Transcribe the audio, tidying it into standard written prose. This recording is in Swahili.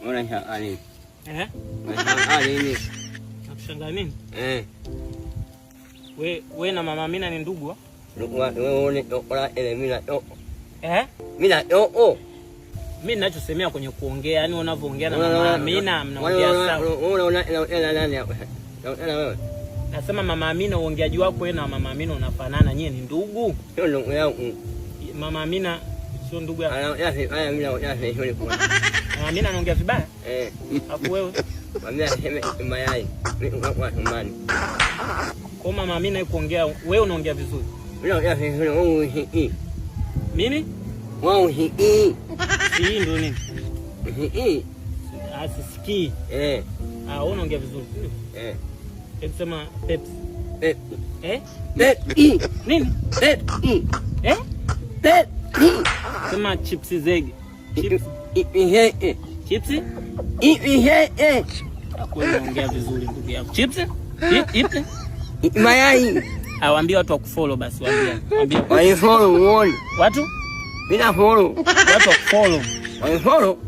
Unashangaa nini? Unashangaa nini? Nakushangaa nini? Wewe na Mama Amina ni ndugu? Ndugu wewe unaona ile mimi na mimi na mimi ninachosemea kwenye kuongea, yani unavyoongea na Mama Amina mnaongea sawa. Unaona nani hapa? Unaona wewe? Nasema Mama Amina, uongeaji wako wewe na Mama Amina unafanana, nyie ni ndugu? Sio ndugu yangu. Mama Amina sio ndugu yako. Haya mimi na yule kwa. Mama Amina anaongea vibaya? Hapo wewe. Mimi nasema mayai. Mimi kwa nyumbani. Kwa Mama Amina kuongea, wewe unaongea vizuri. Mimi naongea vizuri, wewe hii. Mimi? Wewe hii. Hii ndio nini? Hii. Asisikii. Wewe unaongea vizuri. Hebu sema Pepsi. Pepsi. Nini? Pepsi. Pepsi. Sema chips zege. Chips. Chips? Unaongea vizuri ndugu yangu. Chips? Mayai. Waambie watu wakufollow basi, waambie. Wafollow uone. Watu? Bila follow. Watu wakufollow. Wafollow.